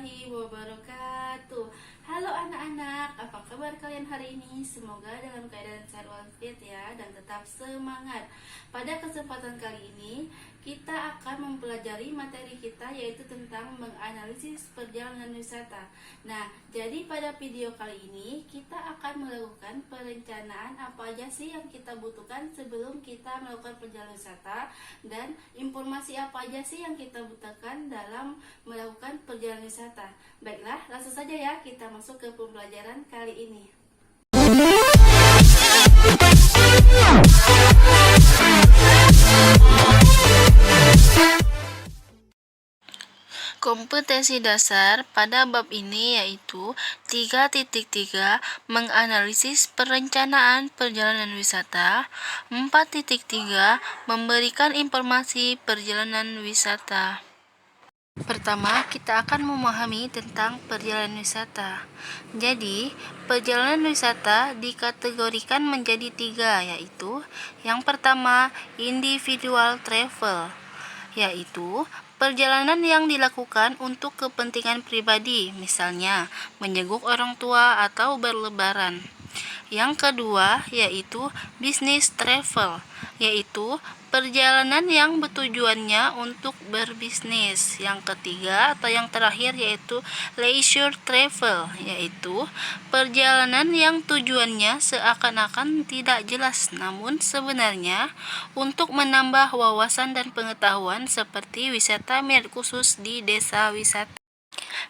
warahmatullahi wabarakatuh. Halo anak-anak, apa kabar kalian hari ini? Semoga dalam keadaan sehat walafiat ya, dan tetap semangat. Pada kesempatan kali ini, kita akan mempelajari materi kita, yaitu tentang menganalisis perjalanan wisata. Nah, jadi pada video kali ini, kita akan melakukan perencanaan apa aja sih yang kita butuhkan sebelum kita melakukan perjalanan wisata, dan informasi apa aja sih yang kita butuhkan dalam melakukan perjalanan wisata. Baiklah, langsung saja ya kita masuk ke pembelajaran kali ini. Kompetensi dasar pada bab ini yaitu 3.3 menganalisis perencanaan perjalanan wisata, 4.3 memberikan informasi perjalanan wisata. Pertama, kita akan memahami tentang perjalanan wisata. Jadi, perjalanan wisata dikategorikan menjadi 3, yaitu yang pertama, individual travel, yaitu perjalanan yang dilakukan untuk kepentingan pribadi, misalnya menjenguk orang tua atau berlebaran. Yang kedua yaitu business travel, yaitu perjalanan yang bertujuannya untuk berbisnis. Yang ketiga atau yang terakhir yaitu leisure travel, yaitu perjalanan yang tujuannya seakan-akan tidak jelas namun sebenarnya untuk menambah wawasan dan pengetahuan seperti wisata minat khusus di desa wisata.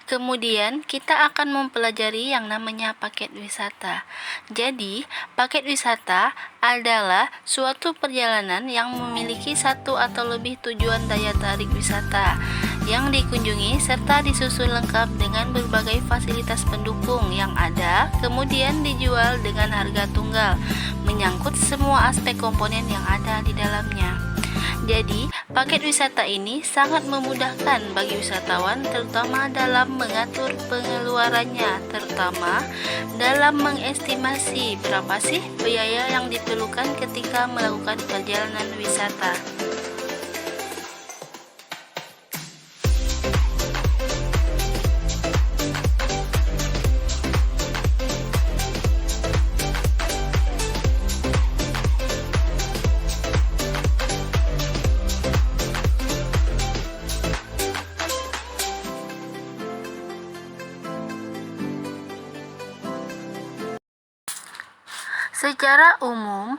Kemudian kita akan mempelajari yang namanya paket wisata. Jadi, paket wisata adalah suatu perjalanan yang memiliki satu atau lebih tujuan daya tarik wisata yang dikunjungi serta disusun lengkap dengan berbagai fasilitas pendukung yang ada, kemudian dijual dengan harga tunggal, menyangkut semua aspek komponen yang ada di dalamnya. Jadi, paket wisata ini sangat memudahkan bagi wisatawan, terutama dalam mengatur pengeluarannya, terutama dalam mengestimasi berapa sih biaya yang diperlukan ketika melakukan perjalanan wisata. Secara umum,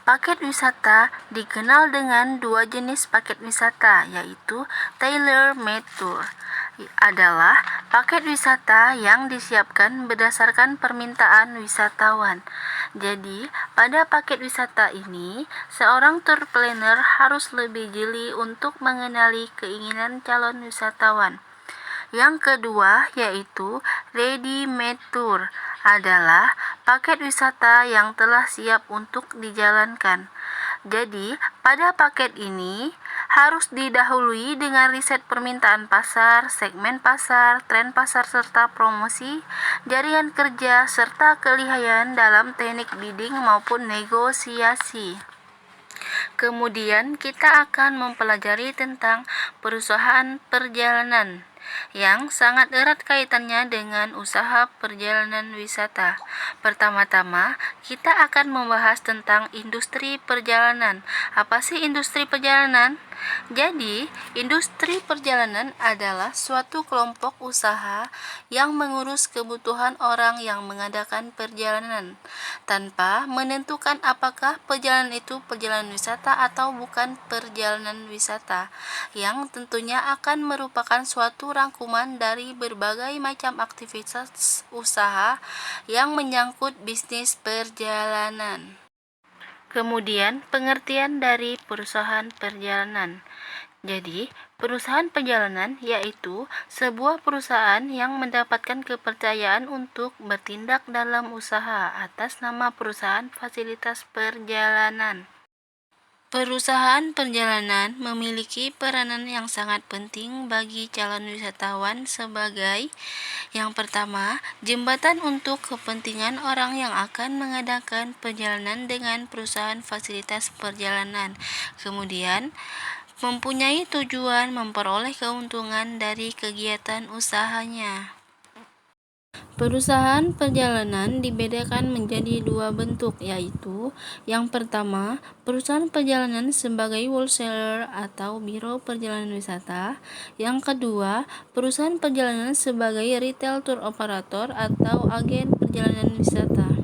paket wisata dikenal dengan dua jenis paket wisata, yaitu tailor-made tour adalah paket wisata yang disiapkan berdasarkan permintaan wisatawan. Jadi, pada paket wisata ini, seorang tour planner harus lebih jeli untuk mengenali keinginan calon wisatawan. Yang kedua yaitu ready-made tour adalah paket wisata yang telah siap untuk dijalankan. Jadi, pada paket ini harus didahului dengan riset permintaan pasar, segmen pasar, tren pasar serta promosi, jaringan kerja serta kelihayan dalam teknik bidding maupun negosiasi. Kemudian kita akan mempelajari tentang perusahaan perjalanan yang sangat erat kaitannya dengan usaha perjalanan wisata. Pertama-tama, kita akan membahas tentang industri perjalanan. Apa sih industri perjalanan? Jadi, industri perjalanan adalah suatu kelompok usaha yang mengurus kebutuhan orang yang mengadakan perjalanan, tanpa menentukan apakah perjalanan itu perjalanan wisata atau bukan perjalanan wisata, yang tentunya akan merupakan suatu rangkuman dari berbagai macam aktivitas usaha yang menyangkut bisnis perjalanan. Kemudian, pengertian dari perusahaan perjalanan. Jadi, perusahaan perjalanan yaitu sebuah perusahaan yang mendapatkan kepercayaan untuk bertindak dalam usaha atas nama perusahaan fasilitas perjalanan. Perusahaan perjalanan memiliki peranan yang sangat penting bagi calon wisatawan sebagai yang pertama, jembatan untuk kepentingan orang yang akan mengadakan perjalanan dengan perusahaan fasilitas perjalanan. Kemudian, mempunyai tujuan memperoleh keuntungan dari kegiatan usahanya. Perusahaan perjalanan dibedakan menjadi dua bentuk, yaitu yang pertama, perusahaan perjalanan sebagai wholesaler atau biro perjalanan wisata. Yang kedua, perusahaan perjalanan sebagai retail tour operator atau agen perjalanan wisata.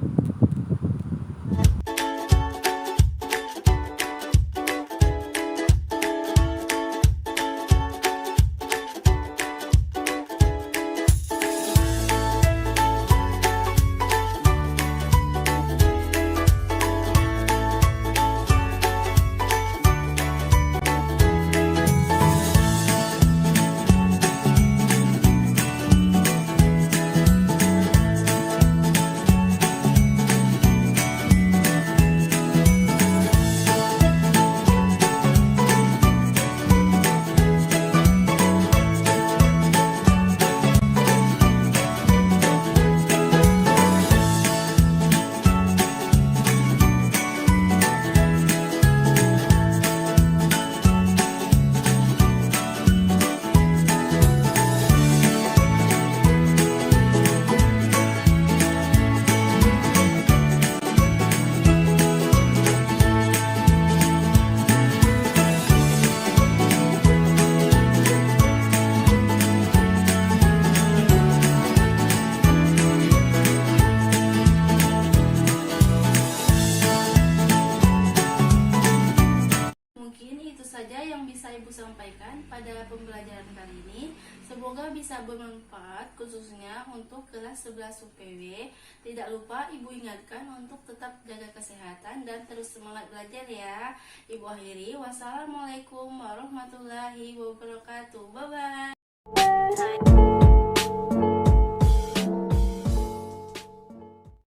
Mungkin itu saja yang bisa Ibu sampaikan pada pembelajaran kali ini. Semoga bisa bermanfaat khususnya untuk kelas 11 UPW. Tidak lupa Ibu ingatkan untuk tetap jaga kesehatan dan terus semangat belajar ya. Ibu akhiri, wassalamualaikum warahmatullahi wabarakatuh. Bye-bye.